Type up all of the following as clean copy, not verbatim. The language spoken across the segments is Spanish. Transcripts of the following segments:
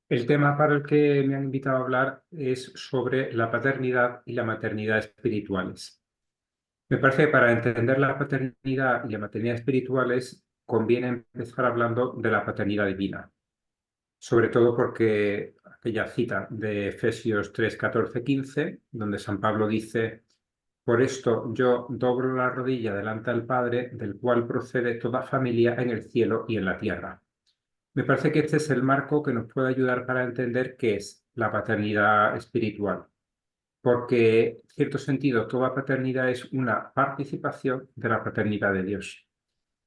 El tema para el que me han invitado a hablar es sobre la paternidad y la maternidad espirituales. Me parece que para entender la paternidad y la maternidad espirituales conviene empezar hablando de la paternidad divina, sobre todo porque aquella cita de Efesios 3, 14, 15, donde San Pablo dice: por esto yo doblo la rodilla delante del Padre, del cual procede toda familia en el cielo y en la tierra. Me parece que este es el marco que nos puede ayudar para entender qué es la paternidad espiritual, porque en cierto sentido toda paternidad es una participación de la paternidad de Dios.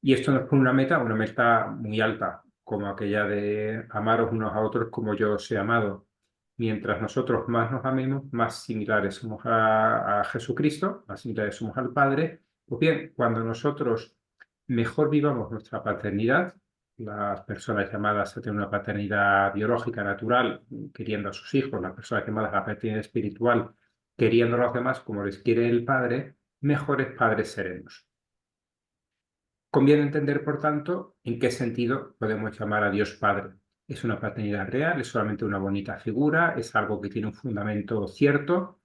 Y esto nos pone una meta muy alta, como aquella de amaros unos a otros como yo os he amado. Mientras nosotros más nos amemos, más similares somos a Jesucristo, más similares somos al Padre. Pues bien, cuando nosotros mejor vivamos nuestra paternidad, las personas llamadas a tener una paternidad biológica, natural, queriendo a sus hijos, las personas llamadas a la paternidad espiritual, queriendo a los demás como les quiere el Padre, mejores padres seremos. Conviene entender, por tanto, en qué sentido podemos llamar a Dios Padre. ¿Es una paternidad real? ¿Es solamente una bonita figura? ¿Es algo que tiene un fundamento cierto?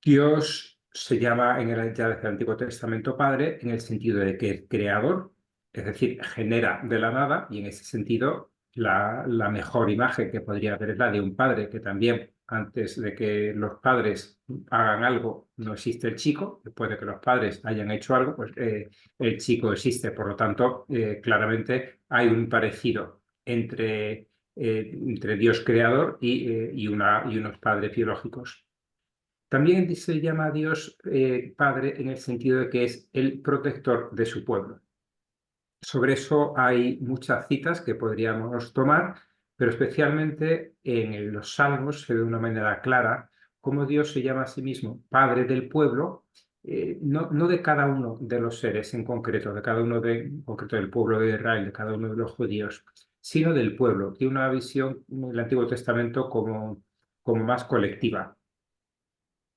Dios se llama ya desde el Antiguo Testamento Padre en el sentido de que es creador, es decir, genera de la nada, y en ese sentido la mejor imagen que podría haber es la de un padre, que también antes de que los padres hagan algo no existe el chico, después de que los padres hayan hecho algo, pues el chico existe. Por lo tanto, claramente hay un parecido entre Dios creador y unos padres biológicos. También se llama a Dios Padre en el sentido de que es el protector de su pueblo. Sobre eso hay muchas citas que podríamos tomar, pero especialmente en los Salmos se ve de una manera clara cómo Dios se llama a sí mismo Padre del pueblo, no de cada uno de los seres en concreto, de cada uno en concreto del pueblo de Israel, de cada uno de los judíos, sino del pueblo. Tiene una visión en el Antiguo Testamento como más colectiva.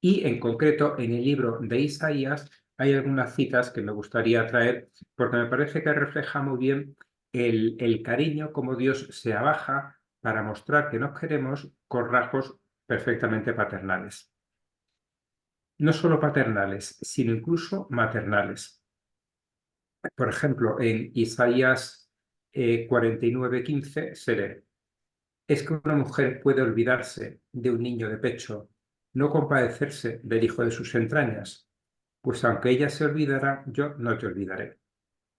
Y en concreto, en el libro de Isaías hay algunas citas que me gustaría traer porque me parece que refleja muy bien el cariño, como Dios se abaja para mostrar que nos queremos con rasgos perfectamente paternales. No solo paternales, sino incluso maternales. Por ejemplo, en Isaías 49:15 se lee: ¿es que una mujer puede olvidarse de un niño de pecho, no compadecerse del hijo de sus entrañas? Pues aunque ella se olvidara, yo no te olvidaré.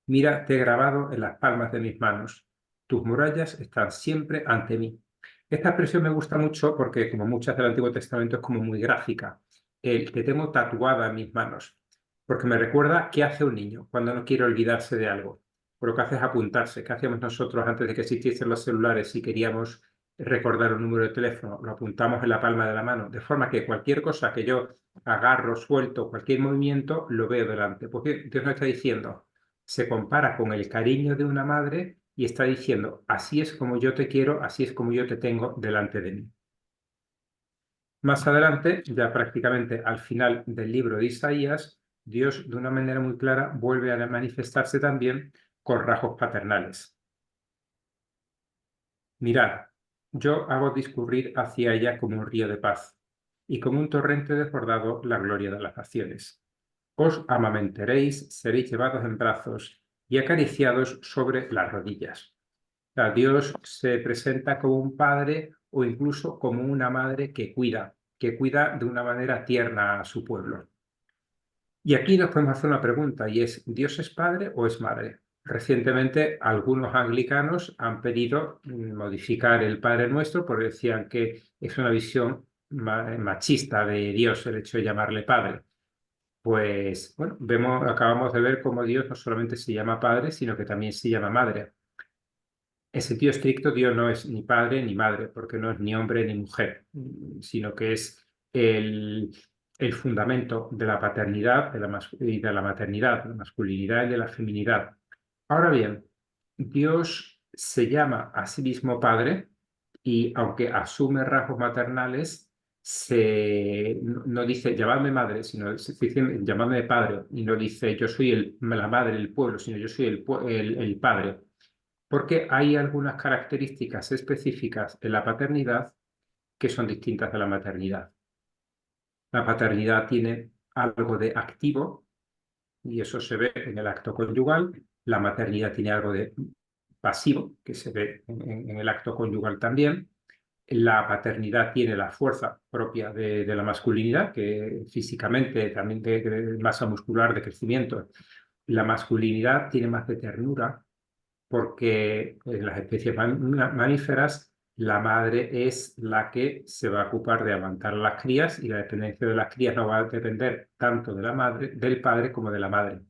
Mira, te he grabado en las palmas de mis manos. Tus murallas están siempre ante mí. Esta expresión me gusta mucho porque, como muchas del Antiguo Testamento, es como muy gráfica. El que tengo tatuada en mis manos. Porque me recuerda qué hace un niño cuando no quiere olvidarse de algo. Por lo que hace es apuntarse. ¿Qué hacíamos nosotros antes de que existiesen los celulares si queríamos recordar un número de teléfono? Lo apuntamos en la palma de la mano. De forma que cualquier cosa que yo agarro, suelto, cualquier movimiento, lo veo delante. Porque Dios nos está diciendo, se compara con el cariño de una madre y está diciendo: así es como yo te quiero, así es como yo te tengo delante de mí. Más adelante, ya prácticamente al final del libro de Isaías, Dios de una manera muy clara vuelve a manifestarse también con rasgos paternales. Mirad, yo hago discurrir hacia ella como un río de paz, y como un torrente desbordado la gloria de las naciones. Os amamentaréis, seréis llevados en brazos y acariciados sobre las rodillas. O sea, Dios se presenta como un padre o incluso como una madre que cuida de una manera tierna a su pueblo. Y aquí nos podemos hacer una pregunta y es: ¿Dios es padre o es madre? Recientemente algunos anglicanos han pedido modificar el Padre Nuestro porque decían que es una visión machista de Dios el hecho de llamarle padre. Pues bueno, acabamos de ver cómo Dios no solamente se llama padre, sino que también se llama madre. En sentido estricto, Dios no es ni padre ni madre, porque no es ni hombre ni mujer, sino que es el fundamento de la paternidad y de la maternidad, de la masculinidad y de la feminidad. Ahora bien, Dios se llama a sí mismo Padre y aunque asume rasgos maternales, no dice llamadme madre, sino dice llamadme padre, y no dice yo soy la madre del pueblo, sino yo soy el padre. porque hay algunas características específicas en la paternidad que son distintas de la maternidad. La paternidad tiene algo de activo y eso se ve en el acto conyugal. La maternidad tiene algo de pasivo, que se ve en el acto conyugal también. La paternidad tiene la fuerza propia de la masculinidad, que físicamente, también de masa muscular, de crecimiento. La masculinidad tiene más de ternura, porque en las especies mamíferas la madre es la que se va a ocupar de amamantar a las crías y la dependencia de las crías no va a depender tanto de la madre, del padre como de la madre.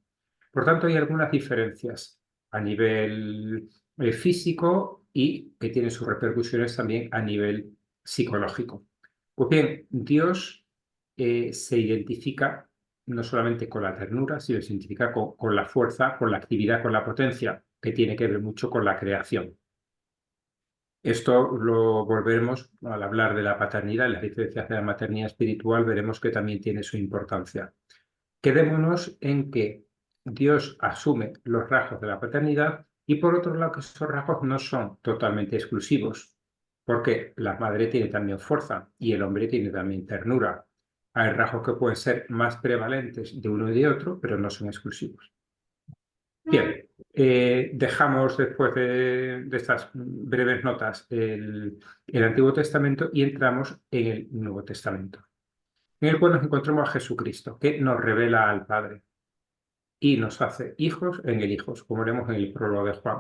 Por tanto, hay algunas diferencias a nivel físico y que tienen sus repercusiones también a nivel psicológico. Pues bien, Dios se identifica no solamente con la ternura, sino se identifica con la fuerza, con la actividad, con la potencia, que tiene que ver mucho con la creación. Esto lo volveremos al hablar de la paternidad y las diferencias de la maternidad espiritual, veremos que también tiene su importancia. Quedémonos en que Dios asume los rasgos de la paternidad y por otro lado que esos rasgos no son totalmente exclusivos, porque la madre tiene también fuerza y el hombre tiene también ternura. Hay rasgos que pueden ser más prevalentes de uno y de otro, pero no son exclusivos. Bien, dejamos después de estas breves notas el Antiguo Testamento y entramos en el Nuevo Testamento, en el cual nos encontramos a Jesucristo, que nos revela al Padre y nos hace hijos en el Hijos, como vemos en el prólogo de Juan.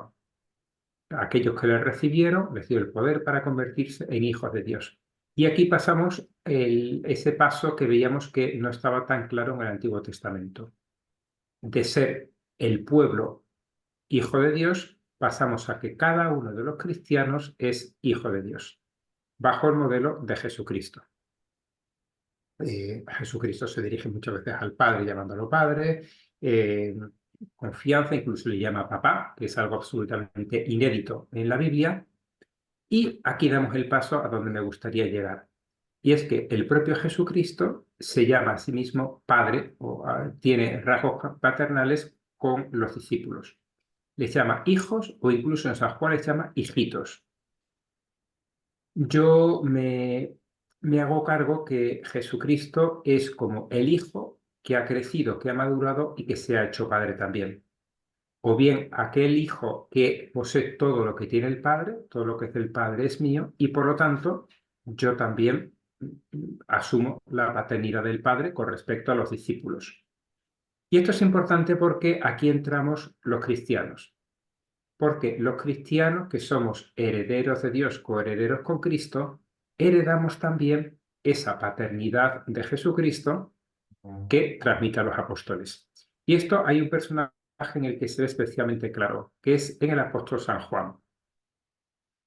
Aquellos que le recibieron, les dio el poder para convertirse en hijos de Dios. Y aquí pasamos ese paso que veíamos que no estaba tan claro en el Antiguo Testamento. De ser el pueblo hijo de Dios, pasamos a que cada uno de los cristianos es hijo de Dios, bajo el modelo de Jesucristo. Jesucristo se dirige muchas veces al Padre llamándolo Padre, confianza, incluso le llama papá, que es algo absolutamente inédito en la Biblia. Y aquí damos el paso a donde me gustaría llegar. Y es que el propio Jesucristo se llama a sí mismo Padre, o tiene rasgos paternales con los discípulos. Les llama hijos o incluso en San Juan les llama hijitos. Yo me hago cargo que Jesucristo es como el hijo que ha crecido, que ha madurado y que se ha hecho padre también. O bien aquel hijo que posee todo lo que tiene el padre, todo lo que es del padre es mío, y por lo tanto yo también asumo la paternidad del padre con respecto a los discípulos. Y esto es importante porque aquí entramos los cristianos. Porque los cristianos, que somos herederos de Dios, coherederos con Cristo, heredamos también esa paternidad de Jesucristo que transmite a los apóstoles. Y esto hay un personaje en el que se ve especialmente claro, que es en el apóstol San Juan.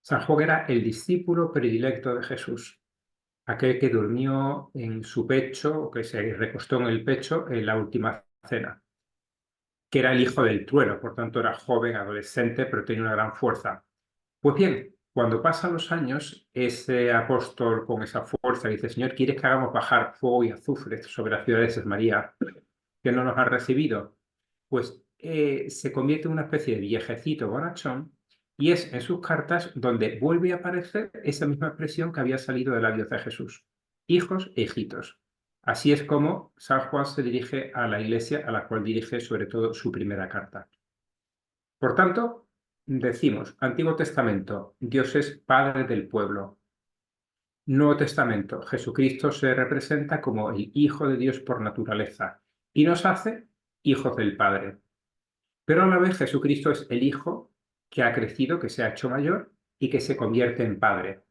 San Juan era el discípulo predilecto de Jesús, aquel que durmió en su pecho o que se recostó en el pecho en la última cena, que era el hijo del trueno, por tanto era joven, adolescente, pero tenía una gran fuerza. Pues bien, cuando pasan los años, ese apóstol con esa fuerza dice, Señor, ¿quieres que hagamos bajar fuego y azufre sobre la ciudad de Samaria, que no nos ha recibido? Pues se convierte en una especie de viejecito bonachón y es en sus cartas donde vuelve a aparecer esa misma expresión que había salido de labios de Jesús, hijos e hijitos. Así es como San Juan se dirige a la iglesia, a la cual dirige sobre todo su primera carta. Por tanto, decimos, Antiguo Testamento, Dios es Padre del pueblo. Nuevo Testamento, Jesucristo se representa como el Hijo de Dios por naturaleza y nos hace hijos del Padre. Pero a la vez Jesucristo es el Hijo que ha crecido, que se ha hecho mayor y que se convierte en Padre.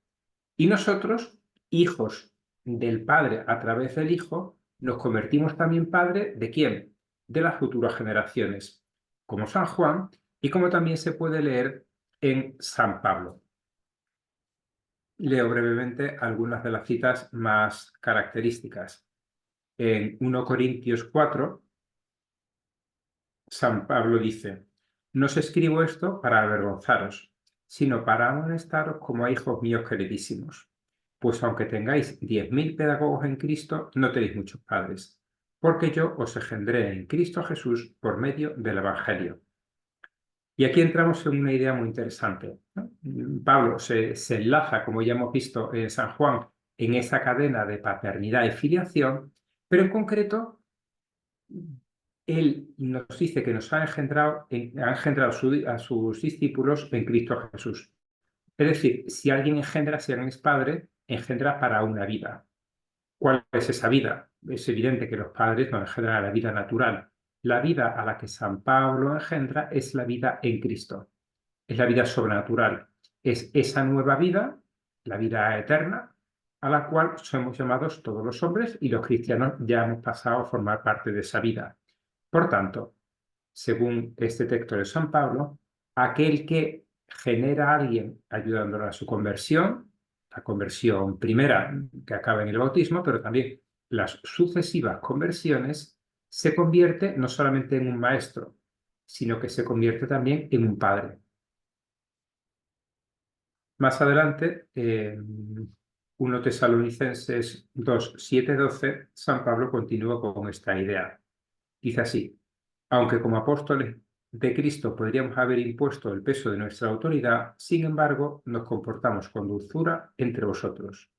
Y nosotros, hijos del Padre a través del Hijo, nos convertimos también Padre ¿de quién? De las futuras generaciones, como San Juan y como también se puede leer en San Pablo. Leo brevemente algunas de las citas más características. En 1 Corintios 4, San Pablo dice, no os escribo esto para avergonzaros, sino para amonestaros como a hijos míos queridísimos. Pues aunque tengáis 10.000 pedagogos en Cristo, no tenéis muchos padres, porque yo os engendré en Cristo Jesús por medio del Evangelio. Y aquí entramos en una idea muy interesante, ¿no? Pablo se enlaza, como ya hemos visto en San Juan, en esa cadena de paternidad y filiación, pero en concreto, él nos dice que nos ha engendrado, a sus discípulos en Cristo Jesús. Es decir, si alguien engendra, si alguien es padre, engendra para una vida. ¿Cuál es esa vida? Es evidente que los padres no engendran la vida natural. La vida a la que San Pablo engendra es la vida en Cristo. Es la vida sobrenatural. Es esa nueva vida, la vida eterna, a la cual somos llamados todos los hombres y los cristianos ya hemos pasado a formar parte de esa vida. Por tanto, según este texto de San Pablo, aquel que genera a alguien ayudándolo a su conversión, la conversión primera que acaba en el bautismo, pero también las sucesivas conversiones, se convierte no solamente en un maestro, sino que se convierte también en un padre. Más adelante, en 1 Tesalonicenses 2, 7, 12, San Pablo continúa con esta idea. Dice así: aunque como apóstoles de Cristo podríamos haber impuesto el peso de nuestra autoridad, sin embargo, nos comportamos con dulzura entre vosotros.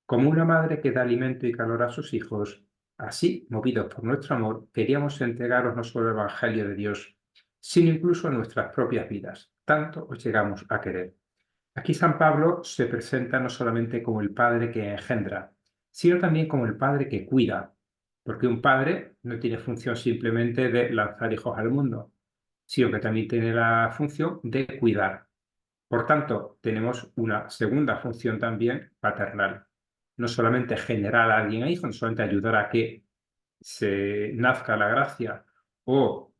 Como una madre que da alimento y calor a sus hijos, así, movidos por nuestro amor, queríamos entregaros no solo el Evangelio de Dios, sino incluso nuestras propias vidas. Tanto os llegamos a querer. Aquí San Pablo se presenta no solamente como el padre que engendra, sino también como el padre que cuida, porque un padre no tiene función simplemente de lanzar hijos al mundo, sino que también tiene la función de cuidar. Por tanto, tenemos una segunda función también paternal. No solamente generar a alguien a hijo, no solamente ayudar a que se nazca la gracia o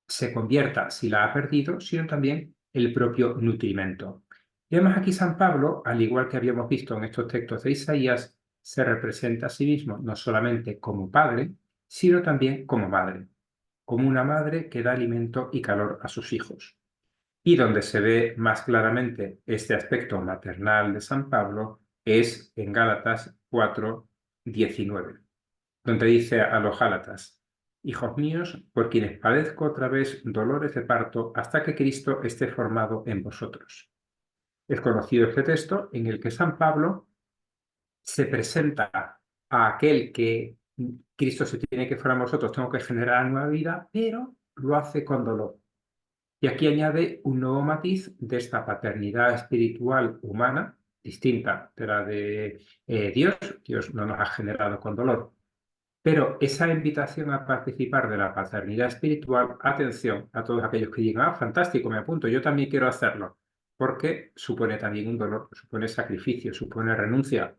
se convierta si la ha perdido, sino también el propio nutrimento. Y además aquí San Pablo, al igual que habíamos visto en estos textos de Isaías, se representa a sí mismo no solamente como padre, sino también como madre, como una madre que da alimento y calor a sus hijos. Y donde se ve más claramente este aspecto maternal de San Pablo es en Gálatas 4:19, donde dice a los Gálatas: hijos míos, por quienes padezco otra vez dolores de parto hasta que Cristo esté formado en vosotros. Es conocido este texto en el que San Pablo se presenta a aquel que Cristo se tiene que formar en vosotros, tengo que generar nueva vida, pero lo hace con dolor. Y aquí añade un nuevo matiz de esta paternidad espiritual humana, distinta de la de Dios. Dios no nos ha generado con dolor. Pero esa invitación a participar de la paternidad espiritual, atención a todos aquellos que digan: ah, fantástico, me apunto, yo también quiero hacerlo, porque supone también un dolor, supone sacrificio, supone renuncia.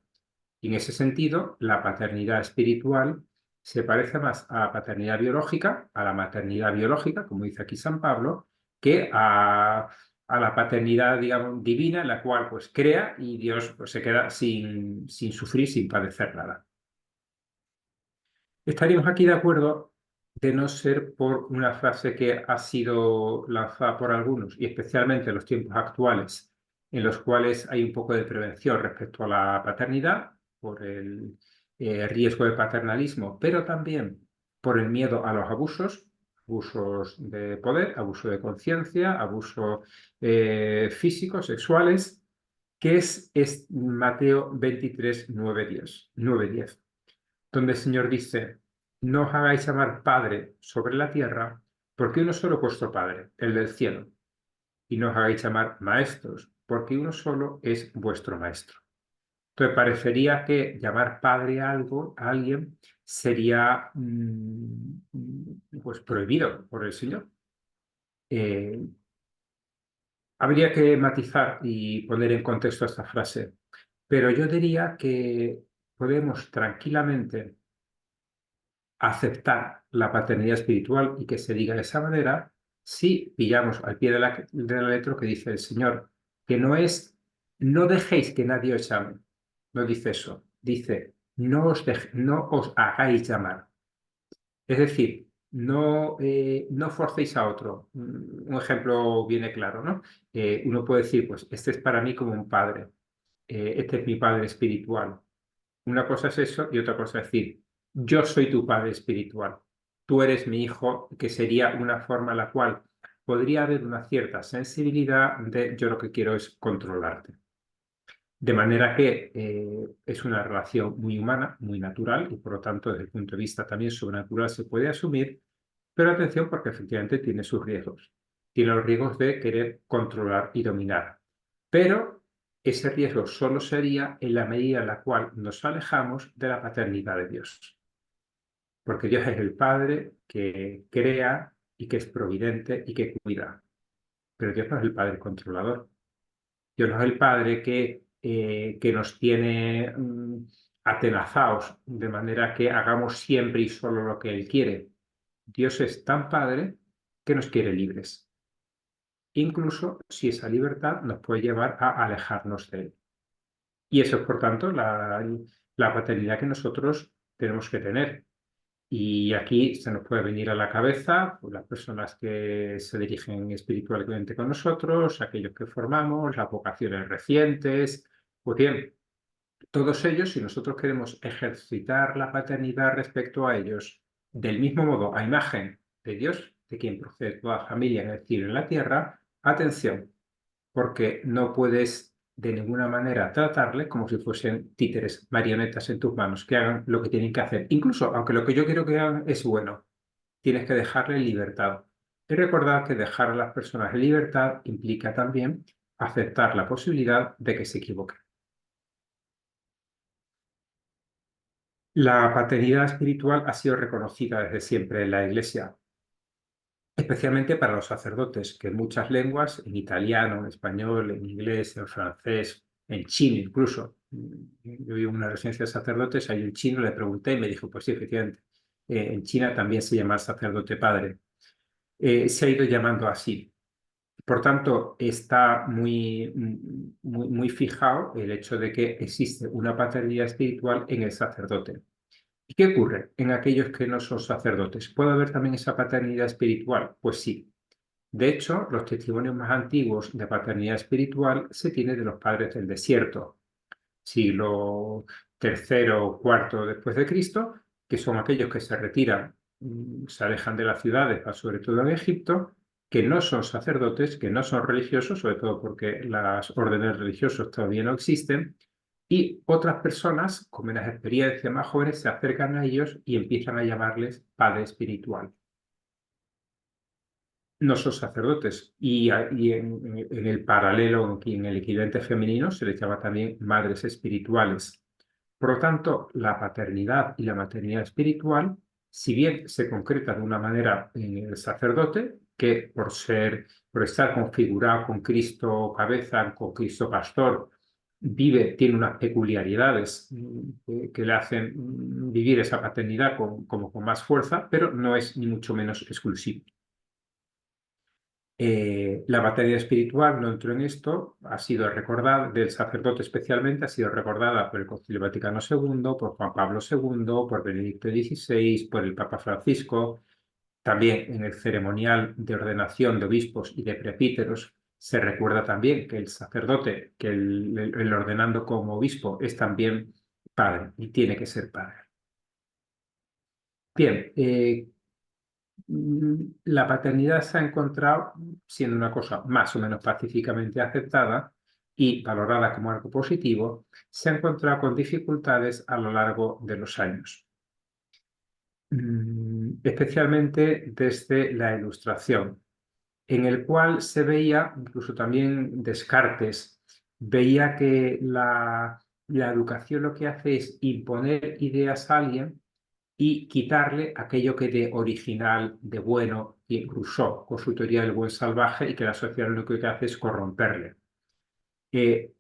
Y en ese sentido, la paternidad espiritual se parece más a la paternidad biológica, a la maternidad biológica, como dice aquí San Pablo, que a la paternidad, digamos, divina, en la cual pues crea y Dios pues, se queda sin sufrir, sin padecer nada. Estaríamos aquí de acuerdo de no ser por una frase que ha sido lanzada por algunos, y especialmente en los tiempos actuales, en los cuales hay un poco de prevención respecto a la paternidad, por el riesgo de paternalismo, pero también por el miedo a los abusos, abusos de poder, abuso de conciencia, abusos físicos, sexuales, que es Mateo 23, 9, 10, donde el Señor dice: no os hagáis llamar Padre sobre la tierra, porque uno solo es vuestro Padre, el del cielo. Y no os hagáis llamar Maestros, porque uno solo es vuestro Maestro. Entonces parecería que llamar Padre a alguien sería pues prohibido por el Señor. Eh, Habría que matizar y poner en contexto esta frase, pero yo diría que podemos tranquilamente aceptar la paternidad espiritual y que se diga de esa manera si pillamos al pie de la letra que dice el Señor, que no es: no dejéis que nadie os llame. No dice eso, dice: no os hagáis llamar. Es decir, no forcéis a otro. Un ejemplo viene claro, ¿no? Uno puede decir: pues este es para mí como un padre, este es mi padre espiritual. Una cosa es eso y otra cosa es decir: yo soy tu padre espiritual, tú eres mi hijo, que sería una forma en la cual podría haber una cierta sensibilidad de yo lo que quiero es controlarte. De manera que es una relación muy humana, muy natural y por lo tanto desde el punto de vista también sobrenatural se puede asumir, pero atención porque efectivamente tiene sus riesgos. Tiene los riesgos de querer controlar y dominar. Pero ese riesgo solo sería en la medida en la cual nos alejamos de la paternidad de Dios. Porque Dios es el Padre que crea y que es providente y que cuida. Pero Dios no es el Padre controlador. Dios no es el Padre que nos tiene atenazados de manera que hagamos siempre y solo lo que Él quiere. Dios es tan Padre que nos quiere libres, incluso si esa libertad nos puede llevar a alejarnos de Él. Y eso es, por tanto, la paternidad que nosotros tenemos que tener. Y aquí se nos puede venir a la cabeza pues, las personas que se dirigen espiritualmente con nosotros, aquellos que formamos, las vocaciones recientes. Pues bien, todos ellos, si nosotros queremos ejercitar la paternidad respecto a ellos, del mismo modo a imagen de Dios, de quien procede toda familia en el cielo y en la tierra, atención, porque no puedes de ninguna manera tratarles como si fuesen títeres, marionetas en tus manos, que hagan lo que tienen que hacer. Incluso, aunque lo que yo quiero que hagan es bueno, tienes que dejarles libertad. Y recordar que dejar a las personas en libertad implica también aceptar la posibilidad de que se equivoquen. La paternidad espiritual ha sido reconocida desde siempre en la Iglesia, especialmente para los sacerdotes, que en muchas lenguas, en italiano, en español, en inglés, en francés, en chino incluso. Yo vivo en una residencia de sacerdotes, hay un chino, le pregunté y me dijo, pues sí, efectivamente, en China también se llama sacerdote padre. Se ha ido llamando así. Por tanto, está muy fijado el hecho de que existe una paternidad espiritual en el sacerdote. ¿Y qué ocurre en aquellos que no son sacerdotes? ¿Puede haber también esa paternidad espiritual? Pues sí. De hecho, los testimonios más antiguos de paternidad espiritual se tienen de los padres del desierto, siglo tercero o cuarto después de Cristo, que son aquellos que se retiran, se alejan de las ciudades, sobre todo en Egipto, que no son sacerdotes, que no son religiosos, sobre todo porque las órdenes religiosas todavía no existen, y otras personas con menos experiencia, más jóvenes, se acercan a ellos y empiezan a llamarles padre espiritual. No son sacerdotes. Y en el paralelo, en el equivalente femenino, se les llama también madres espirituales. Por lo tanto, la paternidad y la maternidad espiritual, si bien se concreta de una manera en el sacerdote, que por estar configurado con Cristo cabeza, con Cristo pastor, tiene unas peculiaridades que le hacen vivir esa paternidad como con más fuerza, pero no es ni mucho menos exclusivo. La paternidad espiritual no entró en esto, ha sido recordada, del sacerdote especialmente, ha sido recordada por el Concilio Vaticano II, por Juan Pablo II, por Benedicto XVI, por el Papa Francisco. También en el ceremonial de ordenación de obispos y de presbíteros se recuerda también que el sacerdote, que el ordenando como obispo, es también padre y tiene que ser padre. Bien, la paternidad se ha encontrado siendo una cosa más o menos pacíficamente aceptada y valorada como algo positivo, se ha encontrado con dificultades a lo largo de los años, especialmente desde la Ilustración, en el cual se veía, incluso también Descartes, veía que la educación lo que hace es imponer ideas a alguien y quitarle aquello que de original, de bueno, y Rousseau con su teoría del buen salvaje, y que la sociedad lo único que hace es corromperle.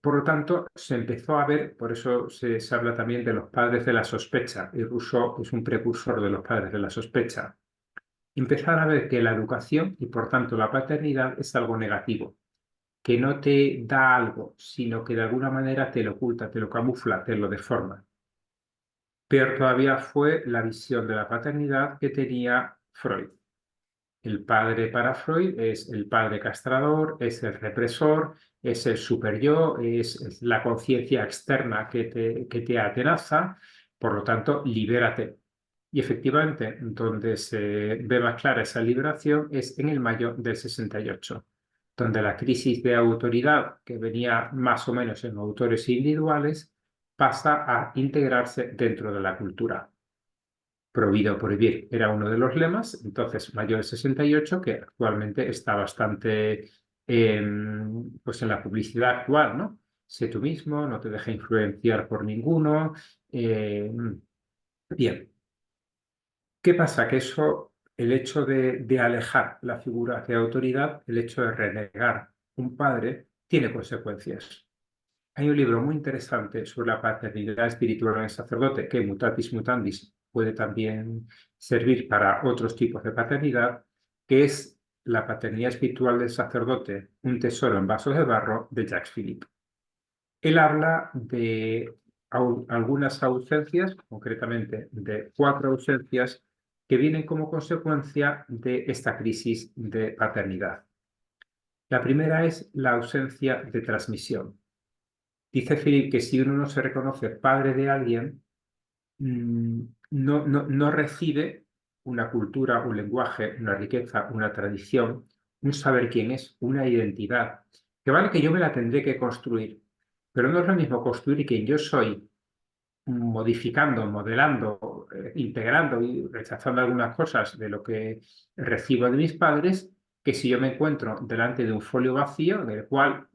Por lo tanto, se empezó a ver, por eso se habla también de los padres de la sospecha, y Rousseau es un precursor de los padres de la sospecha. Empezar a ver que la educación y por tanto la paternidad es algo negativo, que no te da algo, sino que de alguna manera te lo oculta, te lo camufla, te lo deforma. Peor todavía fue la visión de la paternidad que tenía Freud. El padre para Freud es el padre castrador, es el represor, es el superyo, es la conciencia externa que te atenaza, por lo tanto, libérate. Y efectivamente, donde se ve más clara esa liberación es en el mayo del 68, donde la crisis de autoridad, que venía más o menos en autores individuales, pasa a integrarse dentro de la cultura. Prohibido prohibir era uno de los lemas, entonces mayo del 68, que actualmente está bastante pues en la publicidad actual, ¿no? Sé tú mismo, no te dejes influenciar por ninguno. Bien, ¿qué pasa? Que eso, el hecho de alejar la figura de autoridad, el hecho de renegar un padre, tiene consecuencias. Hay un libro muy interesante sobre la paternidad espiritual en el sacerdote, que mutatis mutandis puede también servir para otros tipos de paternidad, que es La paternidad espiritual del sacerdote, un tesoro en vasos de barro, de Jacques Philippe. Él habla de algunas ausencias, concretamente de 4 ausencias, que vienen como consecuencia de esta crisis de paternidad. La primera es la ausencia de transmisión. Dice Philip que si uno no se reconoce padre de alguien, no recibe una cultura, un lenguaje, una riqueza, una tradición, un saber quién es, una identidad, que vale que yo me la tendré que construir, pero no es lo mismo construir quien yo soy, modificando, modelando, integrando y rechazando algunas cosas de lo que recibo de mis padres, que si yo me encuentro delante de un folio vacío, del cual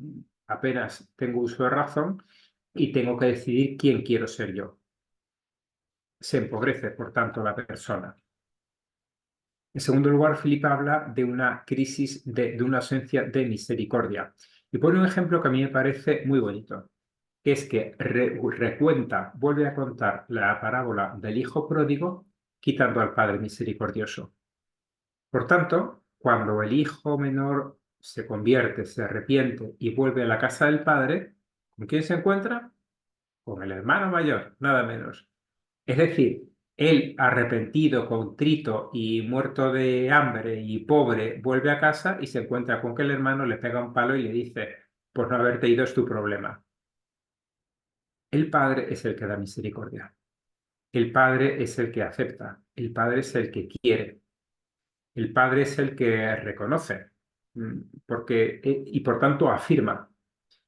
apenas tengo uso de razón, y tengo que decidir quién quiero ser yo. Se empobrece, por tanto, la persona. En segundo lugar, Philip habla de una crisis, de una ausencia de misericordia. Y pone un ejemplo que a mí me parece muy bonito, que es que recuenta, vuelve a contar la parábola del hijo pródigo, quitando al padre misericordioso. Por tanto, cuando el hijo menor se convierte, se arrepiente y vuelve a la casa del padre, ¿con quién se encuentra? Con el hermano mayor, nada menos. Es decir, él arrepentido, contrito y muerto de hambre y pobre, vuelve a casa y se encuentra con que el hermano le pega un palo y le dice, por no haberte ido es tu problema. El padre es el que da misericordia. El padre es el que acepta. El padre es el que quiere. El padre es el que reconoce, y por tanto afirma.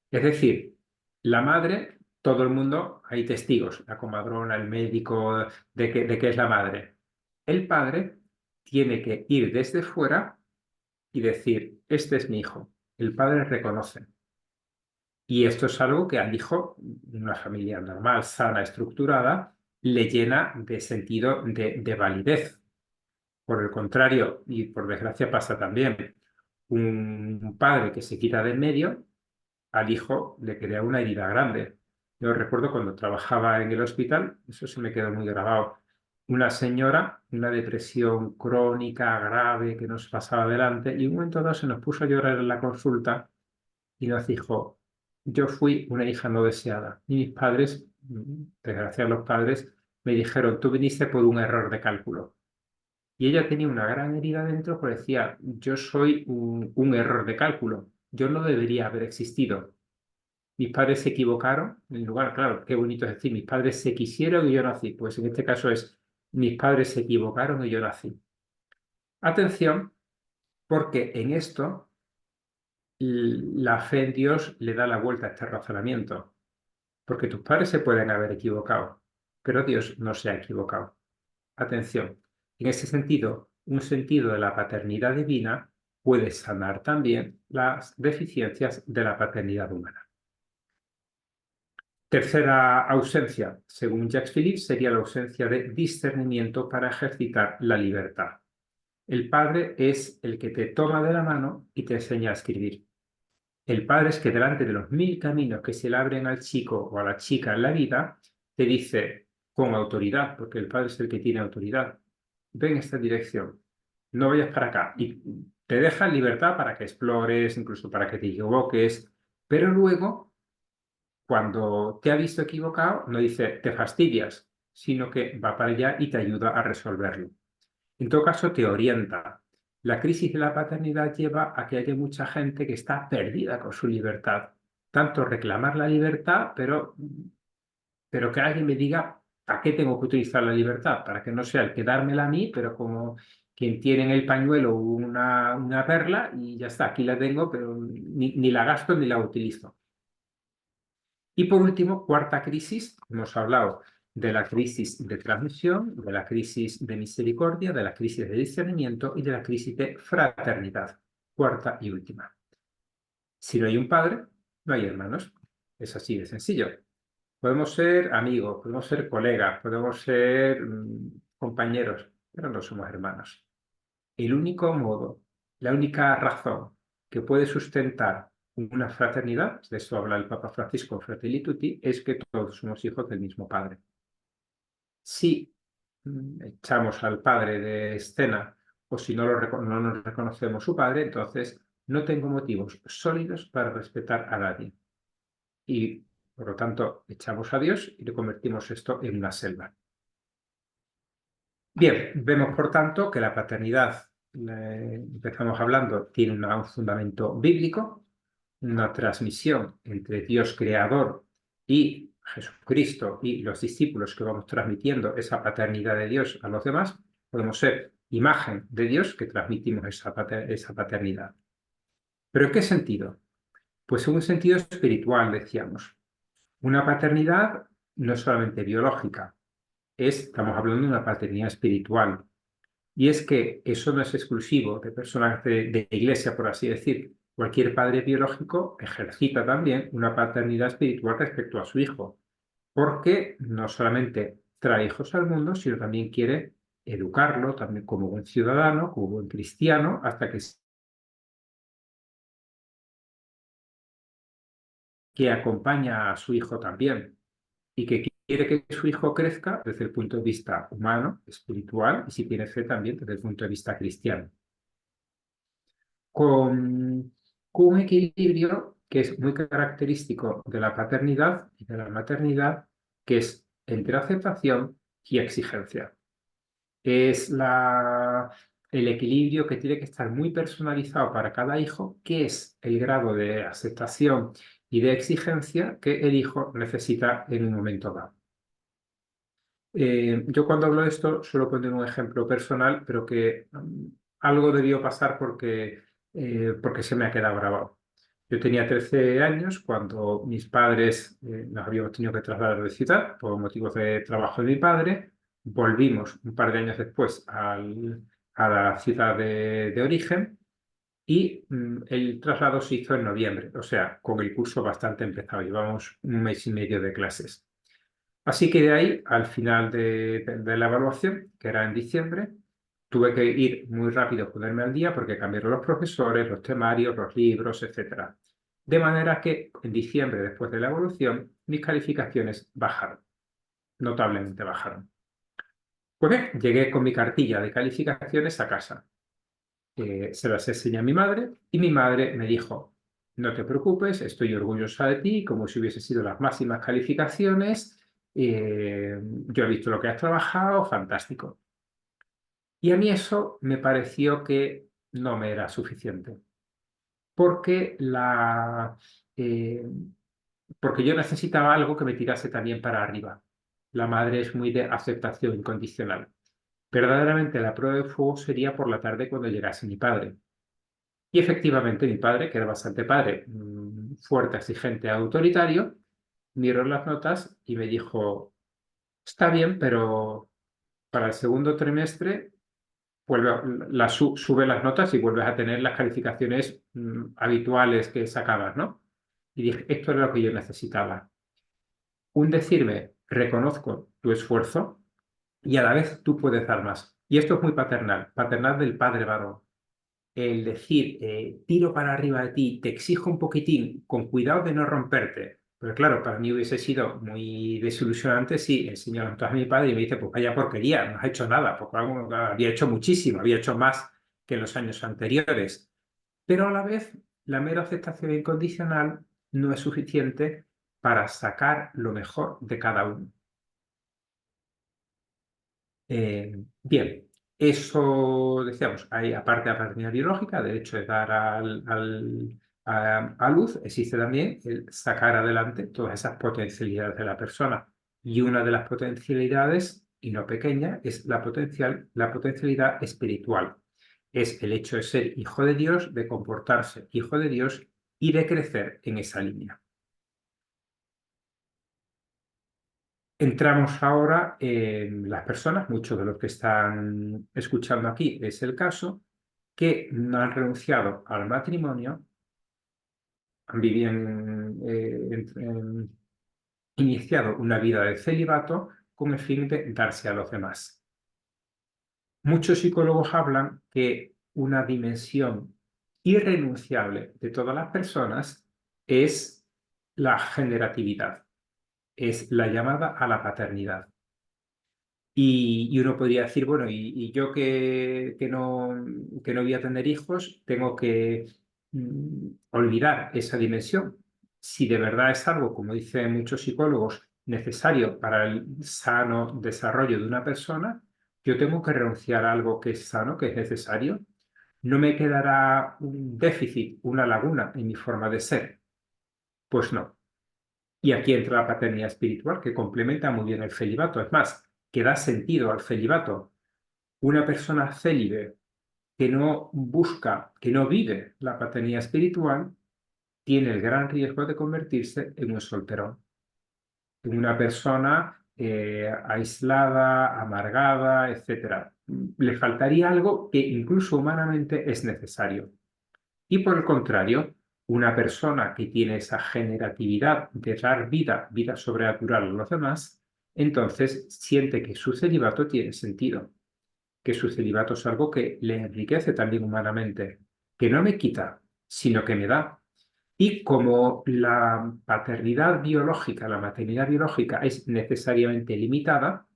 Es decir, la madre, todo el mundo, hay testigos, la comadrona, el médico, de que es la madre. El padre tiene que ir desde fuera y decir, este es mi hijo. El padre reconoce. Y esto es algo que al hijo, una familia normal, sana, estructurada, le llena de sentido de validez. Por el contrario, y por desgracia pasa también, un padre que se quita de en medio, al hijo le crea una herida grande. Yo recuerdo cuando trabajaba en el hospital, eso se me quedó muy grabado. Una señora, una depresión crónica, grave, que nos pasaba adelante, y un momento dado se nos puso a llorar en la consulta y nos dijo, yo fui una hija no deseada. Y mis padres, desgraciados los padres, me dijeron, tú viniste por un error de cálculo. Y ella tenía una gran herida dentro porque decía, yo soy un error de cálculo, yo no debería haber existido. Mis padres se equivocaron, en lugar, claro, qué bonito es decir, mis padres se quisieron y yo nací. Pues en este caso es, mis padres se equivocaron y yo nací. Atención, porque en esto la fe en Dios le da la vuelta a este razonamiento. Porque tus padres se pueden haber equivocado, pero Dios no se ha equivocado. Atención, en ese sentido, un sentido de la paternidad divina puede sanar también las deficiencias de la paternidad humana. Tercera ausencia, según Jacques Philippe, sería la ausencia de discernimiento para ejercitar la libertad. El padre es el que te toma de la mano y te enseña a escribir. El padre es que delante de los 1000 caminos que se le abren al chico o a la chica en la vida, te dice con autoridad, porque el padre es el que tiene autoridad, ve en esta dirección, no vayas para acá. Y te deja libertad para que explores, incluso para que te equivoques, pero luego, cuando te ha visto equivocado, no dice te fastidias, sino que va para allá y te ayuda a resolverlo. En todo caso, te orienta. La crisis de la paternidad lleva a que haya mucha gente que está perdida con su libertad. Tanto reclamar la libertad, pero que alguien me diga ¿A qué tengo que utilizar la libertad? Para que no sea el quedármela a mí, pero como quien tiene en el pañuelo una perla y ya está, aquí la tengo, pero ni la gasto ni la utilizo. Y por último, cuarta crisis, hemos hablado de la crisis de transmisión, de la crisis de misericordia, de la crisis de discernimiento y de la crisis de fraternidad. Cuarta y última. Si no hay un padre, no hay hermanos. Es así de sencillo. Podemos ser amigos, podemos ser colegas, podemos ser compañeros, pero no somos hermanos. El único modo, la única razón que puede sustentar una fraternidad, de eso habla el Papa Francisco, Fratelli Tutti, es que todos somos hijos del mismo Padre. Si echamos al Padre de escena o si no nos reconocemos su Padre, entonces no tengo motivos sólidos para respetar a nadie. Y, por lo tanto, echamos a Dios y le convertimos esto en una selva. Bien, vemos por tanto que la paternidad, empezamos hablando, tiene un fundamento bíblico, una transmisión entre Dios creador y Jesucristo y los discípulos que vamos transmitiendo esa paternidad de Dios a los demás. Podemos ser imagen de Dios que transmitimos esa paternidad. ¿Pero en qué sentido? Pues en un sentido espiritual, decíamos. Una paternidad no es solamente biológica, estamos hablando de una paternidad espiritual. Y es que eso no es exclusivo de personas de iglesia, por así decir. Cualquier padre biológico ejercita también una paternidad espiritual respecto a su hijo, porque no solamente trae hijos al mundo, sino también quiere educarlo también como buen ciudadano, como buen cristiano, hasta que acompaña a su hijo también y que quiere que su hijo crezca desde el punto de vista humano, espiritual y si tiene fe también desde el punto de vista cristiano. Con un equilibrio que es muy característico de la paternidad y de la maternidad, que es entre aceptación y exigencia. Es el equilibrio que tiene que estar muy personalizado para cada hijo, que es el grado de aceptación y de exigencia que el hijo necesita en un momento dado. Yo cuando hablo de esto suelo poner un ejemplo personal, pero que algo debió pasar porque se me ha quedado grabado. Yo tenía 13 años cuando mis padres nos habíamos tenido que trasladar de ciudad por motivos de trabajo de mi padre. Volvimos un par de años después a la ciudad de origen y el traslado se hizo en noviembre, o sea, con el curso bastante empezado. Llevamos un mes y medio de clases. Así que de ahí, al final de la evaluación, que era en diciembre, tuve que ir muy rápido a ponerme al día porque cambiaron los profesores, los temarios, los libros, etc. De manera que en diciembre, después de la evaluación, mis calificaciones bajaron, notablemente bajaron. Pues bien, llegué con mi cartilla de calificaciones a casa. Se las enseñé a mi madre y mi madre me dijo, no te preocupes, estoy orgullosa de ti, como si hubiese sido las máximas calificaciones, yo he visto lo que has trabajado, fantástico. Y a mí eso me pareció que no me era suficiente, porque, eh, porque yo necesitaba algo que me tirase también para arriba. La madre es muy de aceptación incondicional. Verdaderamente la prueba de fuego sería por la tarde cuando llegase mi padre. Y efectivamente mi padre, que era bastante padre, fuerte, exigente, autoritario, miró las notas y me dijo, está bien, pero para el segundo trimestre sube las notas y vuelves a tener las calificaciones habituales que sacabas, ¿no? Y dije, esto era lo que yo necesitaba. Un decirme, reconozco tu esfuerzo y a la vez tú puedes dar más. Y esto es muy paternal, paternal del padre varón. El decir, tiro para arriba de ti, te exijo un poquitín, con cuidado de no romperte. Pero claro, para mí hubiese sido muy desilusionante si enseño las notas a mi padre y me dice, pues vaya porquería, no has hecho nada, porque había hecho muchísimo, había hecho más que en los años anteriores. Pero a la vez, la mera aceptación incondicional no es suficiente para sacar lo mejor de cada uno. Bien, eso decíamos, hay aparte de la paternidad biológica, del hecho de dar a luz, existe también el sacar adelante todas esas potencialidades de la persona. Y una de las potencialidades, y no pequeña, es la potencialidad espiritual. Es el hecho de ser hijo de Dios, de comportarse hijo de Dios y de crecer en esa línea. Entramos ahora en las personas, muchos de los que están escuchando aquí es el caso, que no han renunciado al matrimonio, han vivido iniciado una vida de celibato con el fin de darse a los demás. Muchos psicólogos hablan que una dimensión irrenunciable de todas las personas es la generatividad, es la llamada a la paternidad. Y uno podría decir, bueno, y yo que no voy a tener hijos, tengo que olvidar esa dimensión. Si de verdad es algo, como dicen muchos psicólogos, necesario para el sano desarrollo de una persona, yo tengo que renunciar a algo que es sano, que es necesario. ¿No me quedará un déficit, una laguna en mi forma de ser? Pues no. Y aquí entra la paternidad espiritual, que complementa muy bien el celibato. Es más, que da sentido al celibato. Una persona célibe que no busca, que no vive la paternidad espiritual, tiene el gran riesgo de convertirse en un solterón, en una persona aislada, amargada, etc. Le faltaría algo que incluso humanamente es necesario. Y por el contrario, una persona que tiene esa generatividad de dar vida sobrenatural a los demás, entonces siente que su celibato tiene sentido, que su celibato es algo que le enriquece también humanamente, que no me quita, sino que me da. Y como la paternidad biológica, la maternidad biológica es necesariamente limitada,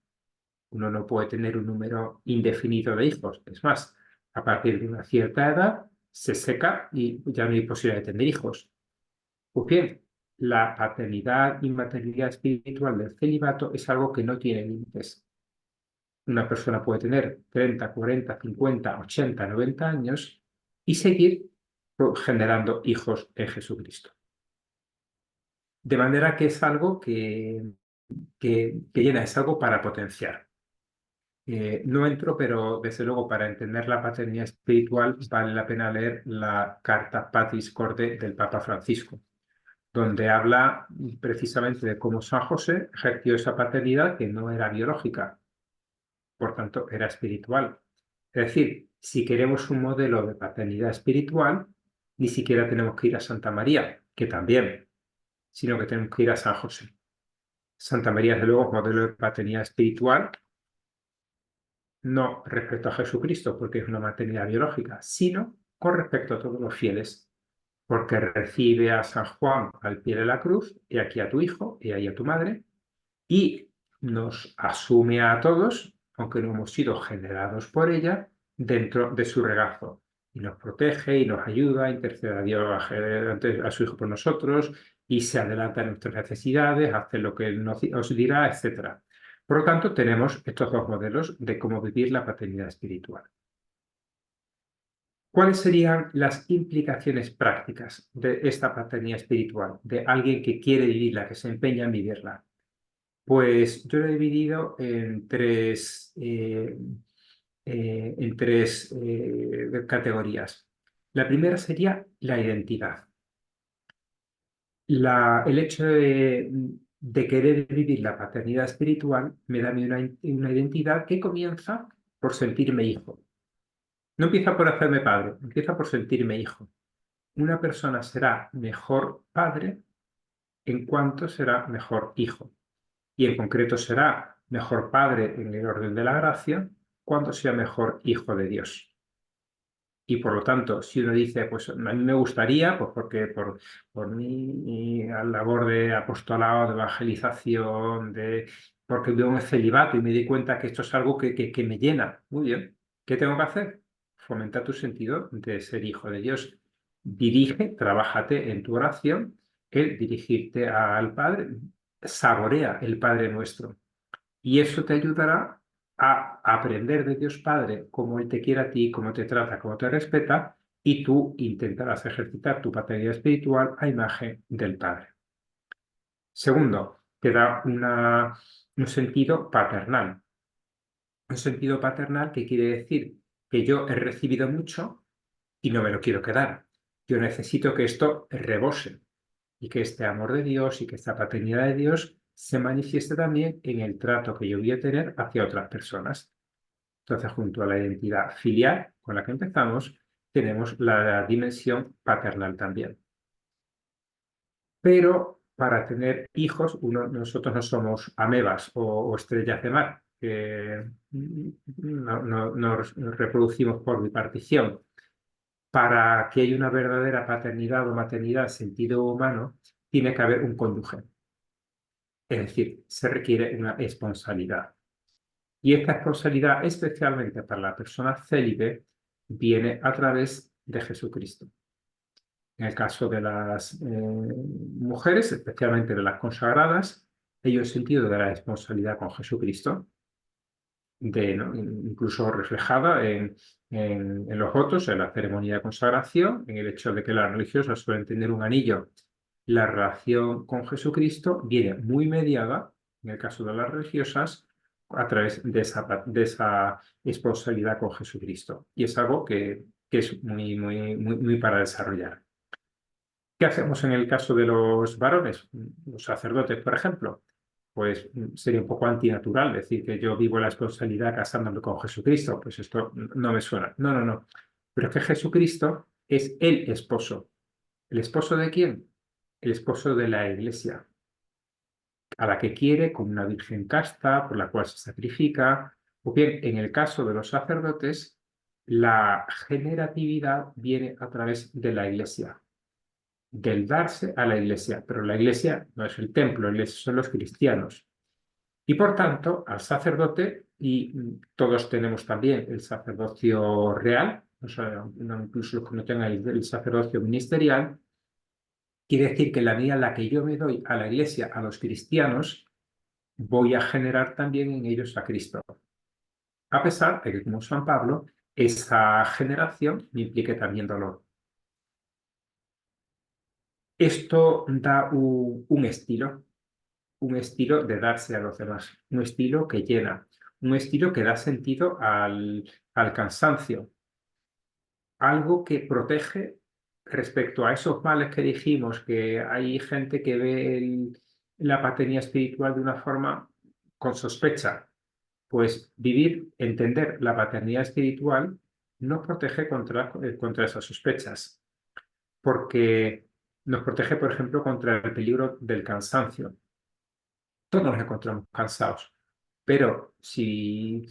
uno no puede tener un número indefinido de hijos. Es más, a partir de una cierta edad se seca y ya no hay posibilidad de tener hijos. Pues bien, la paternidad y maternidad espiritual del celibato es algo que no tiene límites. Una persona puede tener 30, 40, 50, 80, 90 años y seguir generando hijos en Jesucristo. De manera que es algo que llena, es algo para potenciar. No entro, pero desde luego para entender la paternidad espiritual vale la pena leer la carta Patris Corde del Papa Francisco, donde habla precisamente de cómo San José ejerció esa paternidad que no era biológica, por tanto era espiritual. Es decir, si queremos un modelo de paternidad espiritual, ni siquiera tenemos que ir a Santa María, que también, sino que tenemos que ir a San José. Santa María, desde luego, es modelo de paternidad espiritual, no respecto a Jesucristo, porque es una maternidad biológica, sino con respecto a todos los fieles, porque recibe a San Juan al pie de la cruz, y aquí a tu hijo, y ahí a tu madre, y nos asume a todos, aunque no hemos sido generados por ella, dentro de su regazo. Y nos protege y nos ayuda, intercede a Dios, a su Hijo por nosotros, y se adelanta en nuestras necesidades, hace lo que os dirá, etc. Por lo tanto, tenemos estos dos modelos de cómo vivir la paternidad espiritual. ¿Cuáles serían las implicaciones prácticas de esta paternidad espiritual, de alguien que quiere vivirla, que se empeña en vivirla? Pues yo lo he dividido en tres categorías. La primera sería la identidad. El hecho de querer vivir la paternidad espiritual me da a mí una identidad que comienza por sentirme hijo. No empieza por hacerme padre, empieza por sentirme hijo. Una persona será mejor padre en cuanto será mejor hijo. Y en concreto será mejor padre en el orden de la gracia cuando sea mejor hijo de Dios. Y por lo tanto, si uno dice, pues a mí me gustaría, pues porque por mi labor de apostolado, de evangelización, porque vivo en el celibato y me di cuenta que esto es algo que me llena. Muy bien. ¿Qué tengo que hacer? Fomentar tu sentido de ser hijo de Dios. Dirige, trabájate en tu oración, el dirigirte al Padre, saborea el Padre nuestro. Y eso te ayudará a aprender de Dios Padre cómo Él te quiere a ti, cómo te trata, cómo te respeta, y tú intentarás ejercitar tu paternidad espiritual a imagen del Padre. Segundo, te da un sentido paternal. Un sentido paternal que quiere decir que yo he recibido mucho y no me lo quiero quedar. Yo necesito que esto rebose y que este amor de Dios y que esta paternidad de Dios se manifieste también en el trato que yo voy a tener hacia otras personas. Entonces, junto a la identidad filial con la que empezamos, tenemos la dimensión paternal también. Pero para tener hijos, nosotros no somos amebas o estrellas de mar, que nos reproducimos por bipartición. Para que haya una verdadera paternidad o maternidad en sentido humano, tiene que haber un cónyuge. Es decir, se requiere una esponsalidad. Y esta esponsalidad, especialmente para la persona célibe, viene a través de Jesucristo. En el caso de las mujeres, especialmente de las consagradas, ello el sentido de la esponsalidad con Jesucristo, ¿no? Incluso reflejada en los votos, en la ceremonia de consagración, en el hecho de que las religiosas suelen tener un anillo. La relación con Jesucristo viene muy mediada, en el caso de las religiosas, a través de esa esponsalidad con Jesucristo. Y es algo que es muy para desarrollar. ¿Qué hacemos en el caso de los varones? Los sacerdotes, por ejemplo. Pues sería un poco antinatural decir que yo vivo la esponsalidad casándome con Jesucristo. Pues esto no me suena. No, no, no. Pero es que Jesucristo es el esposo. ¿El esposo de quién? El esposo de la Iglesia, a la que quiere como una virgen casta, por la cual se sacrifica. O bien, en el caso de los sacerdotes, la generatividad viene a través de la Iglesia, del darse a la Iglesia. Pero la Iglesia no es el templo, la Iglesia son los cristianos. Y por tanto, al sacerdote, y todos tenemos también el sacerdocio real, o sea, incluso los que no tengan el sacerdocio ministerial, quiere decir que en la medida en la que yo me doy a la Iglesia, a los cristianos, voy a generar también en ellos a Cristo. A pesar de que, como San Pablo, esa generación me implique también dolor. Esto da un estilo de darse a los demás, un estilo que llena, un estilo que da sentido al cansancio, algo que protege respecto a esos males que dijimos, que hay gente que ve la paternidad espiritual de una forma con sospecha. Pues vivir, entender la paternidad espiritual nos protege contra esas sospechas, porque nos protege, por ejemplo, contra el peligro del cansancio. Todos nos encontramos cansados, pero si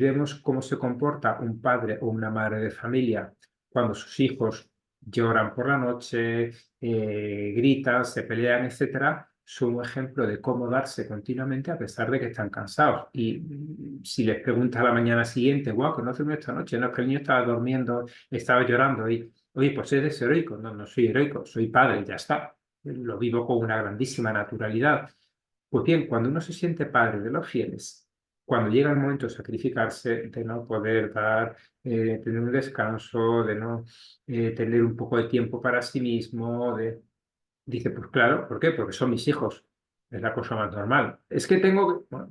vemos cómo se comporta un padre o una madre de familia cuando sus hijos lloran por la noche, gritan, se pelean, etcétera, son un ejemplo de cómo darse continuamente a pesar de que están cansados. Y si les preguntas a la mañana siguiente, guau, ¿no durmió esta noche? No, es que el niño estaba durmiendo, estaba llorando y, oye, pues eres heroico. No, no soy heroico, soy padre, ya está. Lo vivo con una grandísima naturalidad. Pues bien, cuando uno se siente padre de los fieles, cuando llega el momento de sacrificarse, de no poder tener un descanso, de no tener un poco de tiempo para sí mismo, dice, pues claro, ¿por qué? Porque son mis hijos, es la cosa más normal. Es que tengo que... bueno,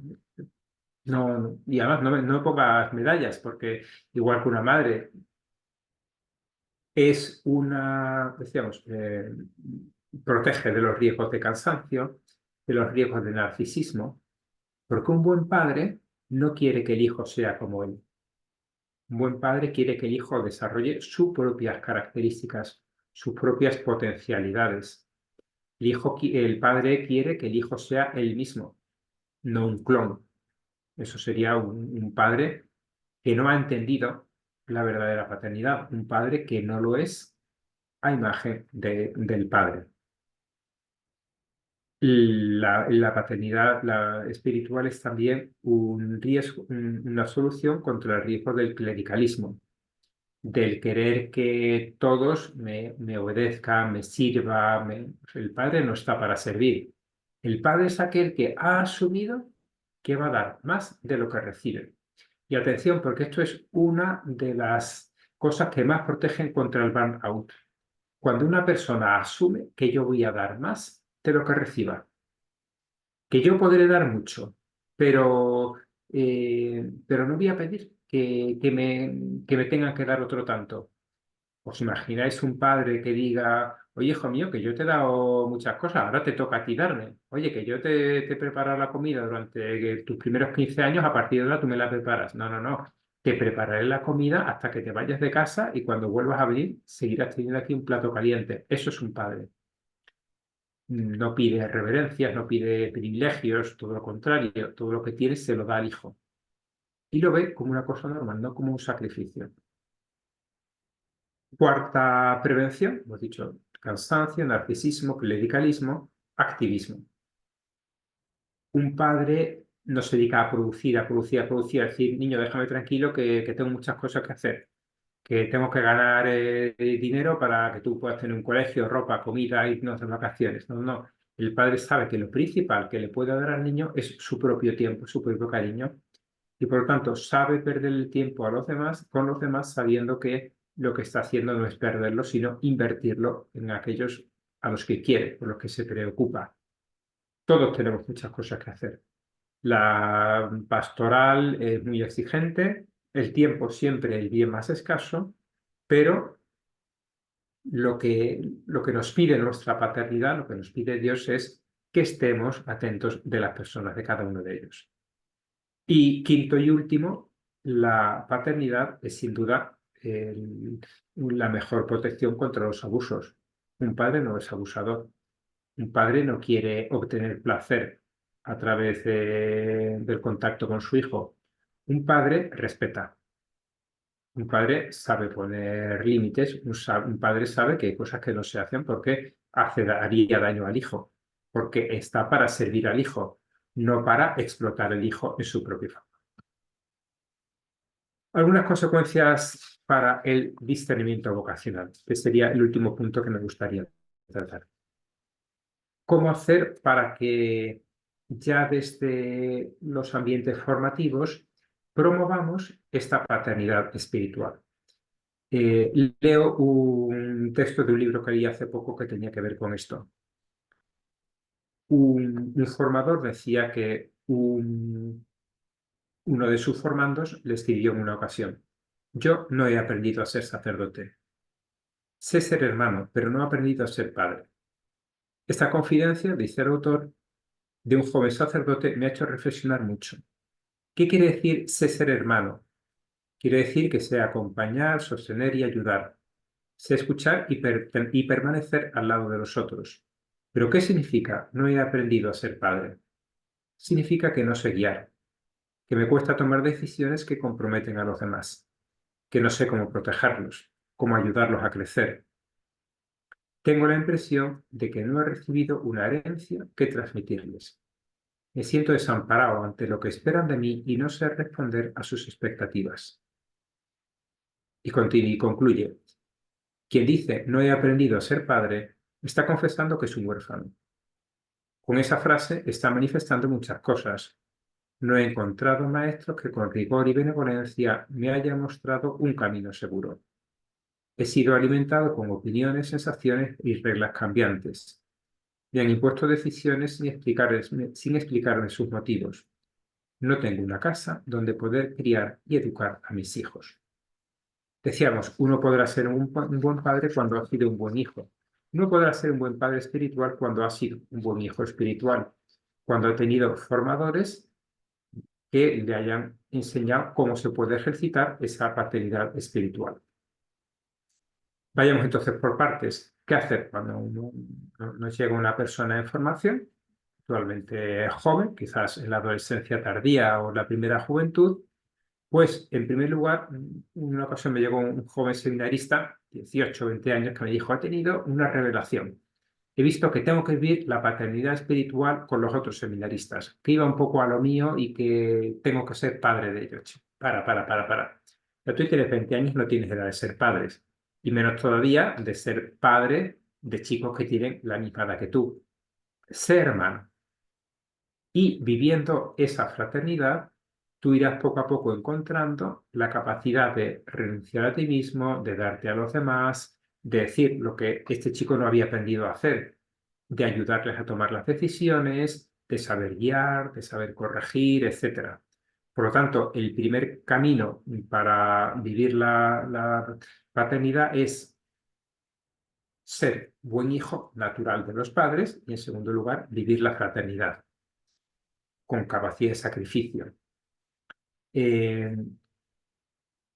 no, y además no me pongas medallas, porque igual que una madre es decíamos, protege de los riesgos de cansancio, de los riesgos de narcisismo, porque un buen padre no quiere que el hijo sea como él. Un buen padre quiere que el hijo desarrolle sus propias características, sus propias potencialidades. El padre quiere que el hijo sea él mismo, no un clon. Eso sería un padre que no ha entendido la verdadera paternidad, un padre que no lo es a imagen del padre. La paternidad espiritual es también un riesgo, una solución contra el riesgo del clericalismo, del querer que todos me obedezcan, me sirvan. El padre no está para servir. El padre es aquel que ha asumido que va a dar más de lo que recibe. Y atención, porque esto es una de las cosas que más protegen contra el burnout. Cuando una persona asume que yo voy a dar más de lo que reciba. que yo podré dar mucho, pero no voy a pedir que me tengan que dar otro tanto. ¿Os imagináis un padre que diga, oye, hijo mío, que yo te he dado muchas cosas, ahora te toca a ti darme? Oye, que yo te he preparado la comida durante tus primeros 15 años, a partir de ahora tú me la preparas. No, no, no. Te prepararé la comida hasta que te vayas de casa y cuando vuelvas a venir seguirás teniendo aquí un plato caliente. Eso es un padre. No pide reverencias, no pide privilegios, todo lo contrario, todo lo que tiene se lo da al hijo. Y lo ve como una cosa normal, no como un sacrificio. Cuarta prevención, hemos dicho cansancio, narcisismo, clericalismo, activismo. Un padre no se dedica a producir, a producir, a producir, a decir, niño, déjame tranquilo que tengo muchas cosas que hacer, que tengo que ganar dinero para que tú puedas tener un colegio, ropa, comida, irnos de vacaciones. No, no. El padre sabe que lo principal que le puede dar al niño es su propio tiempo, su propio cariño. Y por lo tanto sabe perder el tiempo a los demás, con los demás, sabiendo que lo que está haciendo no es perderlo, sino invertirlo en aquellos a los que quiere, por los que se preocupa. Todos tenemos muchas cosas que hacer. La pastoral es muy exigente, el tiempo siempre es bien más escaso, pero lo que nos pide nuestra paternidad, lo que nos pide Dios es que estemos atentos de las personas, de cada uno de ellos. Y quinto y último, la paternidad es sin duda la mejor protección contra los abusos. Un padre no es abusador. Un padre no quiere obtener placer a través del contacto con su hijo. Un padre respeta. Un padre sabe poner límites. Un padre sabe que hay cosas que no se hacen porque haría daño al hijo. Porque está para servir al hijo, no para explotar al hijo en su propio favor. Algunas consecuencias para el discernimiento vocacional, que sería el último punto que me gustaría tratar. ¿Cómo hacer para que ya desde los ambientes formativos promovamos esta paternidad espiritual? Leo un texto de un libro que leí hace poco que tenía que ver con esto. Un formador decía que uno de sus formandos le escribió en una ocasión: yo no he aprendido a ser sacerdote. Sé ser hermano, pero no he aprendido a ser padre. Esta confidencia, dice el autor, de un joven sacerdote me ha hecho reflexionar mucho. ¿Qué quiere decir sé ser hermano? Quiere decir que sé acompañar, sostener y ayudar. Sé escuchar y permanecer al lado de los otros. ¿Pero qué significa no he aprendido a ser padre? Significa que no sé guiar, que me cuesta tomar decisiones que comprometen a los demás, que no sé cómo protegerlos, cómo ayudarlos a crecer. Tengo la impresión de que no he recibido una herencia que transmitirles. Me siento desamparado ante lo que esperan de mí y no sé responder a sus expectativas. Y concluye: quien dice no he aprendido a ser padre, está confesando que es un huérfano. Con esa frase está manifestando muchas cosas. No he encontrado maestro que con rigor y benevolencia me haya mostrado un camino seguro. He sido alimentado con opiniones, sensaciones y reglas cambiantes. Me han impuesto decisiones sin explicarme sus motivos. No tengo una casa donde poder criar y educar a mis hijos. Decíamos, uno podrá ser un buen padre cuando ha sido un buen hijo. Uno podrá ser un buen padre espiritual cuando ha sido un buen hijo espiritual, cuando ha tenido formadores que le hayan enseñado cómo se puede ejercitar esa paternidad espiritual. Vayamos entonces por partes. ¿Qué hacer cuando nos llega una persona en formación, actualmente joven, quizás en la adolescencia tardía o en la primera juventud? Pues, en primer lugar, en una ocasión me llegó un joven seminarista, 18 o 20 años, que me dijo: ha tenido una revelación. He visto que tengo que vivir la paternidad espiritual con los otros seminaristas, que iba un poco a lo mío y que tengo que ser padre de ellos. Para. Pero tú tienes 20 años, no tienes edad de ser padres, y menos todavía de ser padre de chicos que tienen la misma edad que tú. Sé hermano. Y viviendo esa fraternidad, tú irás poco a poco encontrando la capacidad de renunciar a ti mismo, de darte a los demás, de decir lo que este chico no había aprendido a hacer, de ayudarles a tomar las decisiones, de saber guiar, de saber corregir, etc. Por lo tanto, el primer camino para vivir la paternidad es ser buen hijo natural de los padres y, en segundo lugar, vivir la fraternidad con capacidad de sacrificio. Eh,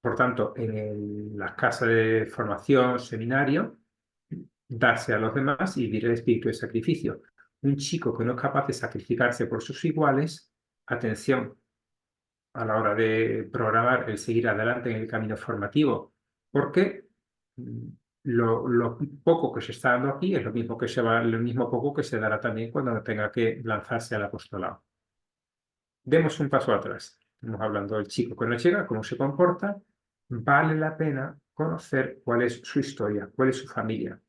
por tanto, en las casas de formación, seminario, darse a los demás y vivir el espíritu de sacrificio. Un chico que no es capaz de sacrificarse por sus iguales, atención a la hora de programar el seguir adelante en el camino formativo, porque lo poco que se está dando aquí es lo mismo lo mismo poco que se dará también cuando tenga que lanzarse al apostolado. Demos un paso atrás. Estamos hablando del chico que nos llega, cómo se comporta. Vale la pena conocer cuál es su historia, cuál es su familia.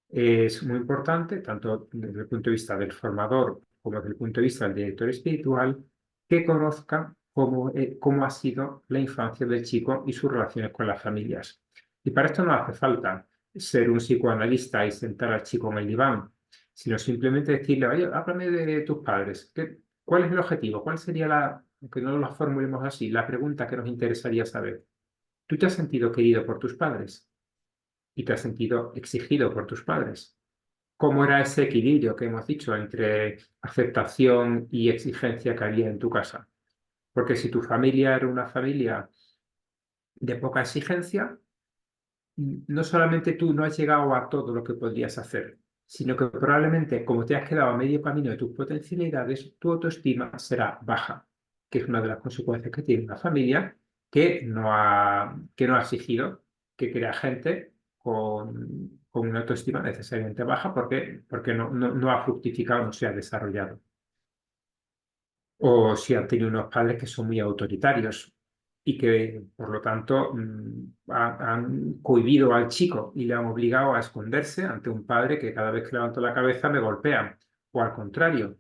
Es muy importante, tanto desde el punto de vista del formador como desde el punto de vista del director espiritual, que conozca cómo ha sido la infancia del chico y sus relaciones con las familias. Y para esto no hace falta ser un psicoanalista y sentar al chico en el diván, sino simplemente decirle, oye, háblame de tus padres. ¿Cuál es el objetivo? ¿Cuál sería aunque no lo formulemos así, la pregunta que nos interesaría saber? ¿Tú te has sentido querido por tus padres? ¿Y te has sentido exigido por tus padres? ¿Cómo era ese equilibrio que hemos dicho entre aceptación y exigencia que había en tu casa? Porque si tu familia era una familia de poca exigencia, no solamente tú no has llegado a todo lo que podrías hacer, sino que probablemente, como te has quedado a medio camino de tus potencialidades, tu autoestima será baja, que es una de las consecuencias que tiene una familia que no ha exigido, que crea gente con una autoestima necesariamente baja porque no ha fructificado, no se ha desarrollado. O si han tenido unos padres que son muy autoritarios y que, por lo tanto, han cohibido al chico y le han obligado a esconderse ante un padre que cada vez que levanto la cabeza me golpean. O al contrario,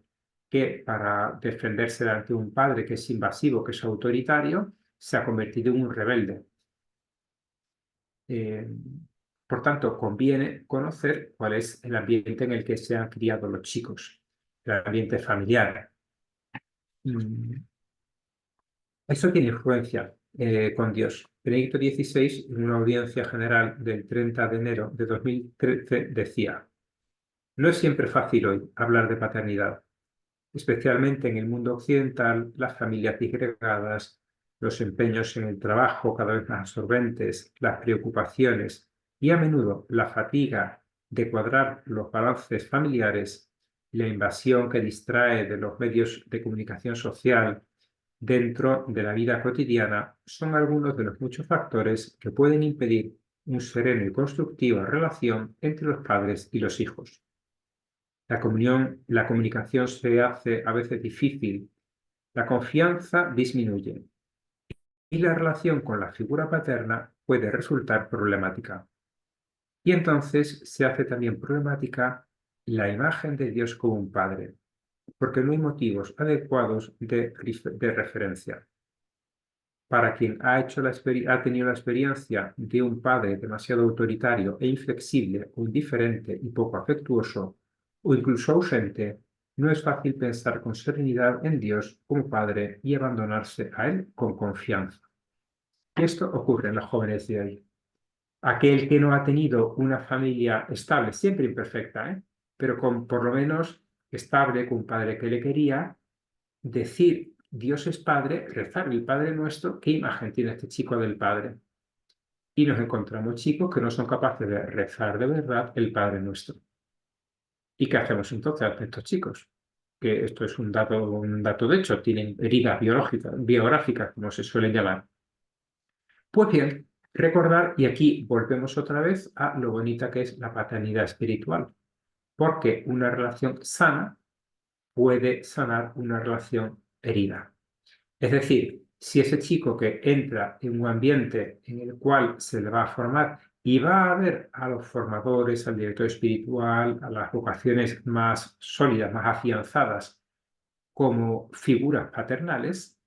que para defenderse ante un padre que es invasivo, que es autoritario, se ha convertido en un rebelde. Eh, por tanto, conviene conocer cuál es el ambiente en el que se han criado los chicos, el ambiente familiar. Mm, Eso tiene influencia con Dios. Benedicto XVI, en una audiencia general del 30 de enero de 2013, decía: no es siempre fácil hoy hablar de paternidad, especialmente en el mundo occidental, las familias disgregadas, los empeños en el trabajo cada vez más absorbentes, las preocupaciones y a menudo la fatiga de cuadrar los balances familiares, la invasión que distrae de los medios de comunicación social dentro de la vida cotidiana son algunos de los muchos factores que pueden impedir un sereno y constructiva relación entre los padres y los hijos. La comunicación se hace a veces difícil, la confianza disminuye y la relación con la figura paterna puede resultar problemática. Y entonces se hace también problemática la imagen de Dios como un padre, porque no hay motivos adecuados de referencia. Para quien ha tenido la experiencia de un padre demasiado autoritario e inflexible o indiferente y poco afectuoso, o incluso ausente, no es fácil pensar con serenidad en Dios como Padre y abandonarse a Él con confianza. Y esto ocurre en los jóvenes de hoy. Aquel que no ha tenido una familia estable, siempre imperfecta, pero por lo menos estable, con un padre que le quería, decir Dios es Padre, rezar el Padre Nuestro, ¿qué imagen tiene este chico del Padre? Y nos encontramos chicos que no son capaces de rezar de verdad el Padre Nuestro. ¿Y qué hacemos entonces ante estos chicos? Que esto es un dato de hecho, tienen heridas biográficas, como se suele llamar. Pues bien, recordar, y aquí volvemos otra vez a lo bonita que es la paternidad espiritual, porque una relación sana puede sanar una relación herida. Es decir, si ese chico que entra en un ambiente en el cual se le va a formar y va a ver a los formadores, al director espiritual, a las vocaciones más sólidas, más afianzadas, como figuras paternales,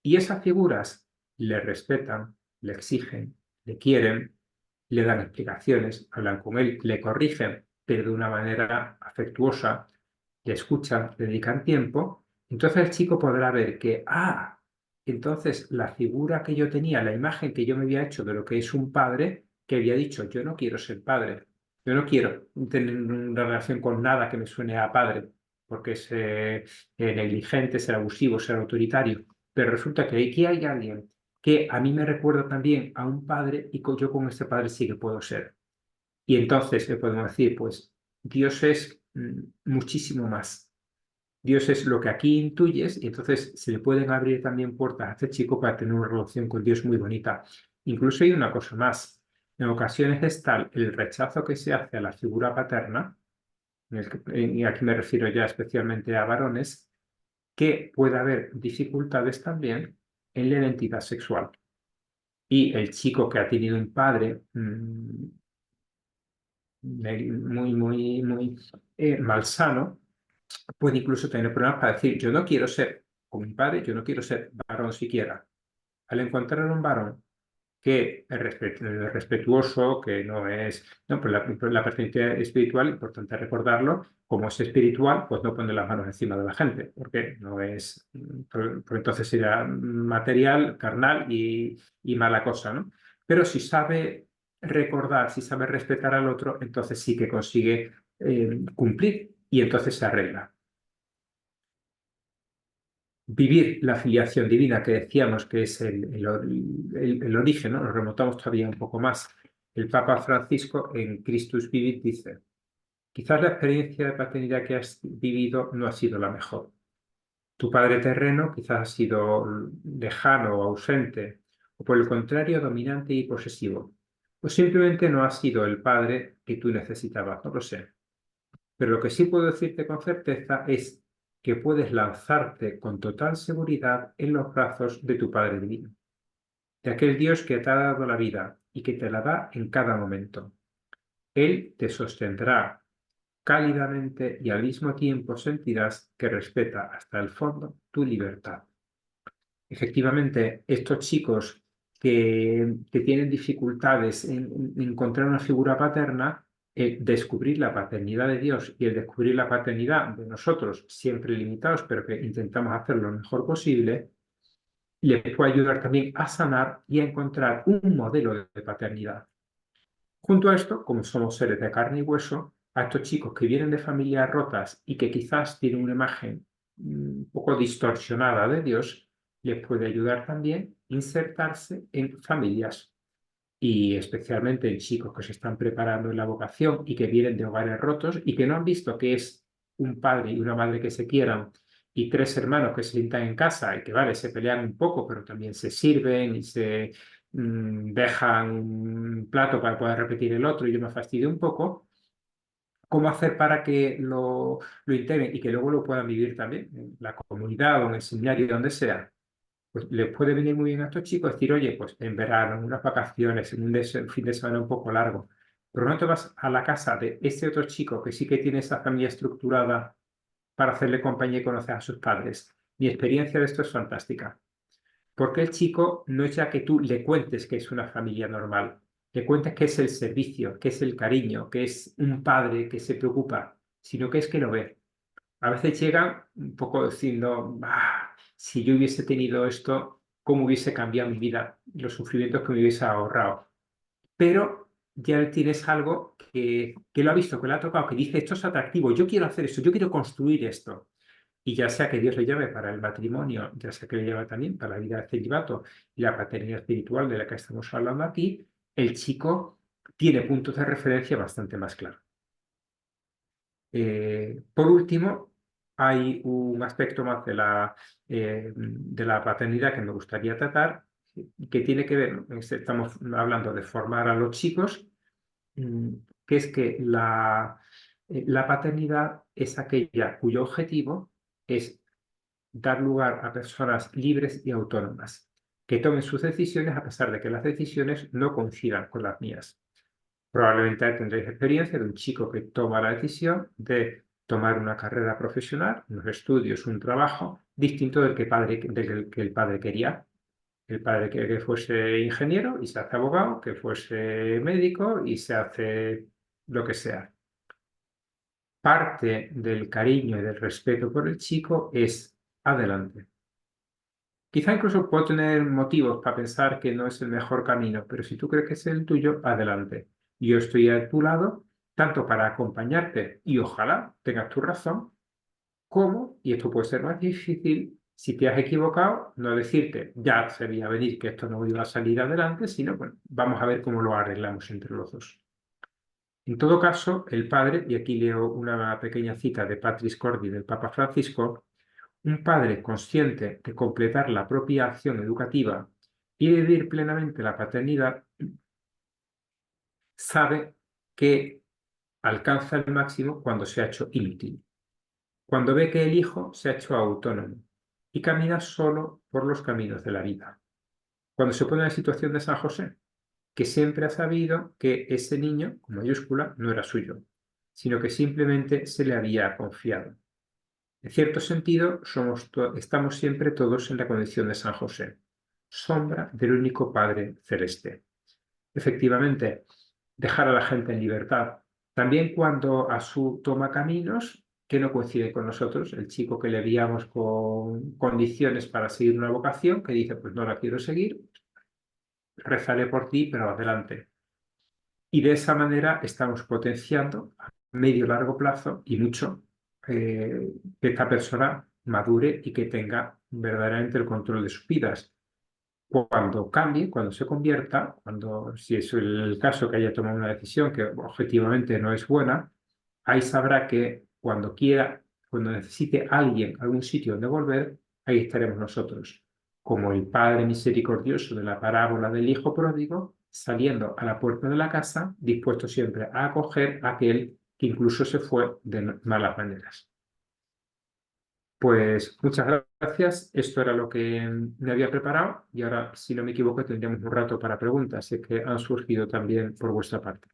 y esas figuras le respetan, le exigen, le quieren, le dan explicaciones, hablan con él, le corrigen, pero de una manera afectuosa, le escuchan, le dedican tiempo, entonces el chico podrá ver que, entonces la figura que yo tenía, la imagen que yo me había hecho de lo que es un padre, que había dicho, yo no quiero ser padre, yo no quiero tener una relación con nada que me suene a padre, porque es negligente, ser abusivo, ser autoritario. Pero resulta que aquí hay alguien que a mí me recuerda también a un padre y yo con este padre sí que puedo ser. Y entonces le podemos decir, pues Dios es muchísimo más. Dios es lo que aquí intuyes y entonces se le pueden abrir también puertas a este chico para tener una relación con Dios muy bonita. Incluso hay una cosa más. En ocasiones es tal el rechazo que se hace a la figura paterna, y aquí me refiero ya especialmente a varones, que puede haber dificultades también en la identidad sexual. Y el chico que ha tenido un padre muy malsano, puede incluso tener problemas para decir, yo no quiero ser como mi padre, yo no quiero ser varón siquiera. Al encontrar un varón que es respetuoso, que no es... No, pues la pertenencia espiritual, importante recordarlo, como es espiritual, pues no pone las manos encima de la gente, porque no es... Por entonces será material, carnal y mala cosa, ¿no? Pero si sabe recordar, si sabe respetar al otro, entonces sí que consigue cumplir y entonces se arregla. Vivir la filiación divina que decíamos que es el origen, ¿no? Nos remontamos todavía un poco más. El Papa Francisco en Christus Vivit dice, quizás la experiencia de paternidad que has vivido no ha sido la mejor. Tu padre terreno quizás ha sido lejano o ausente, o por el contrario dominante y posesivo. O simplemente no ha sido el padre que tú necesitabas, no lo sé. Pero lo que sí puedo decirte con certeza es que puedes lanzarte con total seguridad en los brazos de tu Padre Divino, de aquel Dios que te ha dado la vida y que te la da en cada momento. Él te sostendrá cálidamente y al mismo tiempo sentirás que respeta hasta el fondo tu libertad. Efectivamente, estos chicos que tienen dificultades en encontrar una figura paterna, el descubrir la paternidad de Dios y el descubrir la paternidad de nosotros, siempre limitados, pero que intentamos hacerlo lo mejor posible, les puede ayudar también a sanar y a encontrar un modelo de paternidad. Junto a esto, como somos seres de carne y hueso, a estos chicos que vienen de familias rotas y que quizás tienen una imagen un poco distorsionada de Dios, les puede ayudar también insertarse en familias y especialmente en chicos que se están preparando en la vocación y que vienen de hogares rotos y que no han visto que es un padre y una madre que se quieran y tres hermanos que se sientan en casa y que, vale, se pelean un poco, pero también se sirven y se dejan un plato para poder repetir el otro y yo me fastidio un poco. ¿Cómo hacer para que lo integren y que luego lo puedan vivir también en la comunidad o en el seminario, donde sea? Pues les puede venir muy bien a estos chicos decir, oye, pues en verano, en unas vacaciones, en un fin de semana un poco largo, pero no te vas a la casa de ese otro chico que sí que tiene esa familia estructurada para hacerle compañía y conocer a sus padres. Mi experiencia de esto es fantástica. Porque el chico no es ya que tú le cuentes que es una familia normal, le cuentes que es el servicio, que es el cariño, que es un padre que se preocupa, sino que es que lo ve. A veces llega un poco diciendo, si yo hubiese tenido esto, ¿cómo hubiese cambiado mi vida? Los sufrimientos que me hubiese ahorrado. Pero ya tienes algo que lo ha visto, que lo ha tocado, que dice, esto es atractivo, yo quiero hacer esto, yo quiero construir esto. Y ya sea que Dios le llame para el matrimonio, ya sea que le llame también para la vida de celibato y la paternidad espiritual de la que estamos hablando aquí, el chico tiene puntos de referencia bastante más claros. Por último, hay un aspecto más de la paternidad que me gustaría tratar, que tiene que ver, estamos hablando de formar a los chicos, que es que la paternidad es aquella cuyo objetivo es dar lugar a personas libres y autónomas, que tomen sus decisiones a pesar de que las decisiones no coincidan con las mías. Probablemente tendréis experiencia de un chico que toma la decisión de tomar una carrera profesional, unos estudios, un trabajo distinto del que el padre quería. El padre quería que fuese ingeniero y se hace abogado, que fuese médico y se hace lo que sea. parte del cariño y del respeto por el chico es adelante. Quizá incluso puedo tener motivos para pensar que no es el mejor camino, pero si tú crees que es el tuyo, adelante. Yo estoy a tu lado, tanto para acompañarte y ojalá tengas tu razón, como, y esto puede ser más difícil, si te has equivocado, no decirte, ya se veía venir que esto no iba a salir adelante, sino, bueno, vamos a ver cómo lo arreglamos entre los dos. En todo caso, el padre, y aquí leo una pequeña cita de Patris Cordi del Papa Francisco, un padre consciente de completar la propia acción educativa y de vivir plenamente la paternidad, sabe que alcanza el máximo cuando se ha hecho inútil, cuando ve que el hijo se ha hecho autónomo y camina solo por los caminos de la vida. Cuando se pone en la situación de San José, que siempre ha sabido que ese niño, con mayúscula, no era suyo, sino que simplemente se le había confiado. En cierto sentido, estamos siempre todos en la condición de San José, sombra del único Padre celeste. Efectivamente, dejar a la gente en libertad, también cuando a su toma caminos que no coinciden con nosotros, el chico que le guiamos con condiciones para seguir una vocación, que dice, pues no la quiero seguir, rezaré por ti, pero adelante. Y de esa manera estamos potenciando a medio y largo plazo y mucho que esta persona madure y que tenga verdaderamente el control de sus vidas. Cuando cambie, cuando se convierta, si es el caso que haya tomado una decisión que objetivamente no es buena, ahí sabrá que cuando quiera, cuando necesite alguien, algún sitio donde volver, ahí estaremos nosotros, como el Padre misericordioso de la parábola del Hijo pródigo, saliendo a la puerta de la casa, dispuesto siempre a acoger a aquel que incluso se fue de malas maneras. Pues muchas gracias. Esto era lo que me había preparado y ahora, si no me equivoco, tendríamos un rato para preguntas, que han surgido también por vuestra parte.